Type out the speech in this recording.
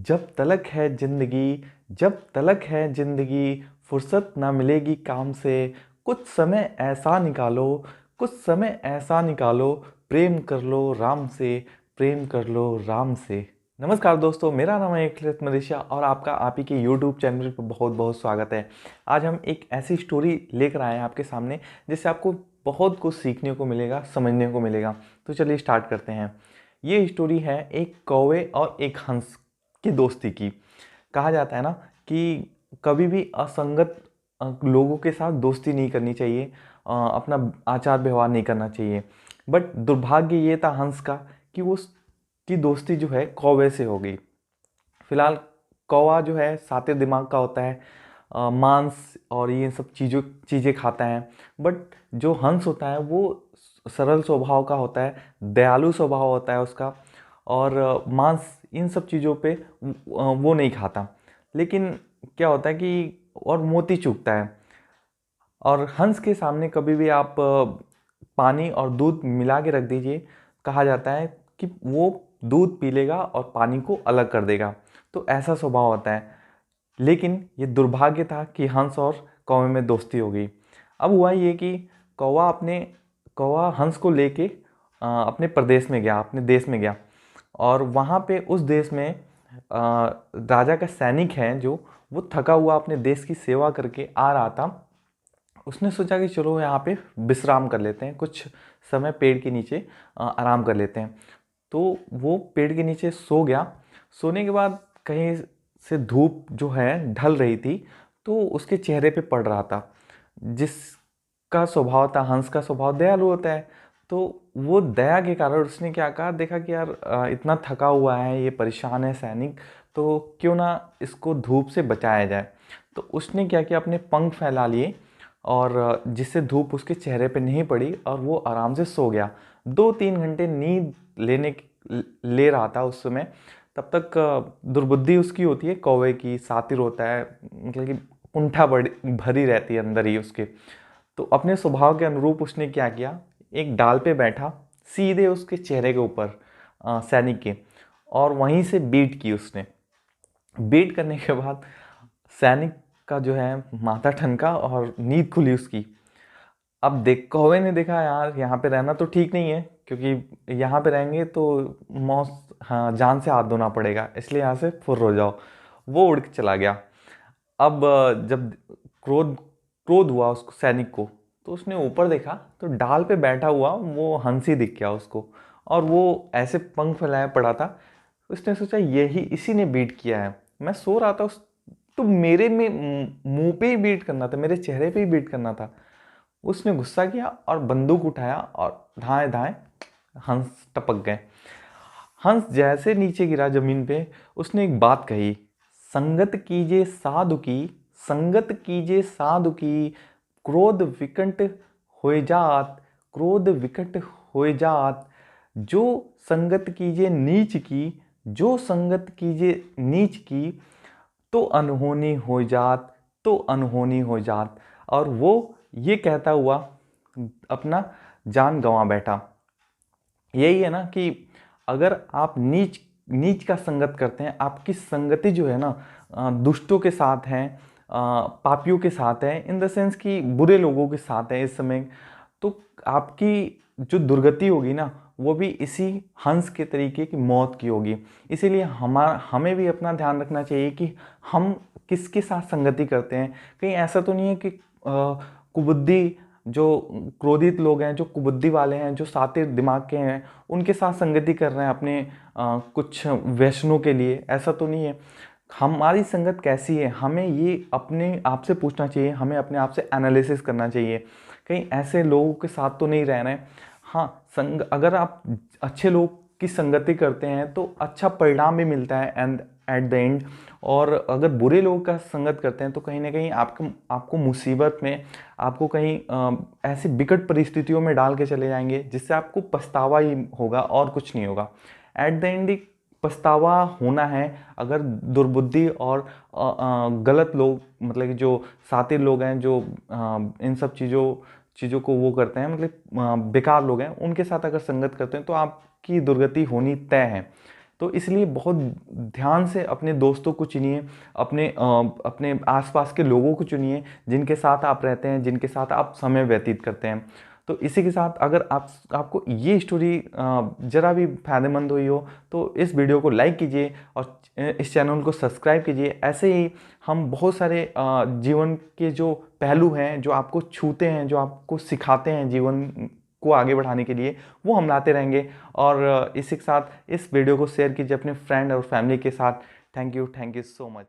जब तलक है जिंदगी, जब तलक है जिंदगी, फुर्सत ना मिलेगी काम से। कुछ समय ऐसा निकालो, कुछ समय ऐसा निकालो, प्रेम कर लो राम से, प्रेम कर लो राम से। नमस्कार दोस्तों, मेरा नाम है अखिलेश मदेशिया और आपका आप ही के यूट्यूब चैनल पर बहुत बहुत स्वागत है। आज हम एक ऐसी स्टोरी लेकर आए हैं आपके सामने जिससे आपको बहुत कुछ सीखने को मिलेगा, समझने को मिलेगा। तो चलिए स्टार्ट करते हैं। ये स्टोरी है एक कौवे और एक हंस की दोस्ती की। कहा जाता है ना कि कभी भी असंगत लोगों के साथ दोस्ती नहीं करनी चाहिए, अपना आचार व्यवहार नहीं करना चाहिए। बट दुर्भाग्य ये था हंस का कि वो की दोस्ती जो है कौवे से हो गई। फिलहाल कौवा जो है साते दिमाग का होता है, मांस और ये सब चीज़ें खाता है। बट जो हंस होता है वो सरल स्वभाव का होता है, दयालु स्वभाव होता है उसका। और मांस इन सब चीज़ों पे वो नहीं खाता। लेकिन क्या होता है कि और मोती चूकता है। और हंस के सामने कभी भी आप पानी और दूध मिला के रख दीजिए, कहा जाता है कि वो दूध पी लेगा और पानी को अलग कर देगा। तो ऐसा स्वभाव होता है। लेकिन ये दुर्भाग्य था कि हंस और कौवे में दोस्ती हो गई। अब हुआ ये कि कौवा हंस को लेके अपने प्रदेश में गया, अपने देश में गया। और वहाँ पे उस देश में राजा का सैनिक है जो वो थका हुआ अपने देश की सेवा करके आ रहा था। उसने सोचा कि चलो यहाँ पे विश्राम कर लेते हैं, कुछ समय पेड़ के नीचे आराम कर लेते हैं। तो वो पेड़ के नीचे सो गया। सोने के बाद कहीं से धूप जो है ढल रही थी, तो उसके चेहरे पे पड़ रहा था। जिसका स्वभाव था, हंस का स्वभाव दयालु होता है। तो वो दया के कारण उसने क्या कहा, देखा कि यार इतना थका हुआ है, ये परेशान है सैनिक, तो क्यों ना इसको धूप से बचाया जाए। तो उसने क्या किया, अपने पंख फैला लिए और जिससे धूप उसके चेहरे पे नहीं पड़ी और वो आराम से सो गया। 2-3 घंटे नींद ले रहा था उस समय। तब तक दुर्बुद्धि उसकी होती है, कौवे की, सातिर होता है, मतलब कि कुंठा बड़ी भरी रहती है अंदर ही उसके। तो अपने स्वभाव के अनुरूप उसने क्या किया, एक डाल पे बैठा सीधे उसके चेहरे के ऊपर सैनिक के, और वहीं से बीट की उसने। बीट करने के बाद सैनिक का जो है माथा ठनका और नींद खुली उसकी। अब देख कौवे ने देखा यार यहाँ पे रहना तो ठीक नहीं है, क्योंकि यहाँ पे रहेंगे तो मौत, हाँ, जान से हाथ धोना पड़ेगा, इसलिए यहाँ से फुर्र हो जाओ। वो उड़ के चला गया। अब जब क्रोध क्रोध हुआ उसको, सैनिक को, तो उसने ऊपर देखा तो डाल पे बैठा हुआ वो हंसी दिख गया उसको। और वो ऐसे पंख फैलाया पड़ा था। उसने सोचा यही इसी ने बीट किया है। मैं सो रहा था उस, तो मेरे में मुंह पे ही बीट करना था, मेरे चेहरे पे ही बीट करना था। उसने गुस्सा किया और बंदूक उठाया और धाए धाए हंस टपक गए। हंस जैसे नीचे गिरा जमीन पे, उसने एक बात कही, संगत कीजिए साधु की, संगत कीजिए साधु की, क्रोध विकट होए जात, क्रोध विकट होए जात। जो संगत कीजिए नीच की, जो संगत कीजिए नीच की, तो अनहोनी हो जात, तो अनहोनी हो जात। और वो ये कहता हुआ अपना जान गंवा बैठा। यही है ना कि अगर आप नीच नीच का संगत करते हैं, आपकी संगति जो है ना दुष्टों के साथ है, पापियों के साथ है, इन द सेंस कि बुरे लोगों के साथ है इस समय, तो आपकी जो दुर्गति होगी ना, वो भी इसी हंस के तरीके की मौत की होगी। इसीलिए हमें भी अपना ध्यान रखना चाहिए कि हम किसके साथ संगति करते हैं। कहीं ऐसा तो नहीं है कि कुबुद्धि, जो क्रोधित लोग हैं, जो कुबुद्धि वाले हैं, जो सातिर दिमाग के हैं, उनके साथ संगति कर रहे हैं अपने कुछ व्यसनों के लिए, ऐसा तो नहीं है। हमारी संगत कैसी है, हमें ये अपने आप से पूछना चाहिए, हमें अपने आप से एनालिसिस करना चाहिए, कहीं ऐसे लोगों के साथ तो नहीं रह रहे हैं। हाँ, अगर आप अच्छे लोग की संगति करते हैं तो अच्छा परिणाम भी मिलता है एंड एट द एंड। और अगर बुरे लोगों का संगत करते हैं तो कहीं ना कहीं आपको आपको मुसीबत में, आपको कहीं ऐसी विकट परिस्थितियों में डाल के चले जाएंगे जिससे आपको पछतावा ही होगा और कुछ नहीं होगा। एट द एंड पछतावा होना है अगर दुर्बुद्धि और गलत लोग, मतलब कि जो सातिर लोग हैं, जो इन सब चीज़ों को वो करते हैं, मतलब बेकार लोग हैं, उनके साथ अगर संगत करते हैं तो आपकी दुर्गति होनी तय है। तो इसलिए बहुत ध्यान से अपने दोस्तों को चुनिए, अपने आसपास के लोगों को चुनिए जिनके साथ आप रहते हैं, जिनके साथ आप समय व्यतीत करते हैं। तो इसी के साथ अगर आपको ये स्टोरी ज़रा भी फायदेमंद हुई हो तो इस वीडियो को लाइक कीजिए और इस चैनल को सब्सक्राइब कीजिए। ऐसे ही हम बहुत सारे जीवन के जो पहलू हैं, जो आपको छूते हैं, जो आपको सिखाते हैं जीवन को आगे बढ़ाने के लिए, वो हम लाते रहेंगे। और इसी के साथ इस वीडियो को शेयर कीजिए अपने फ्रेंड और फैमिली के साथ। Thank you so much.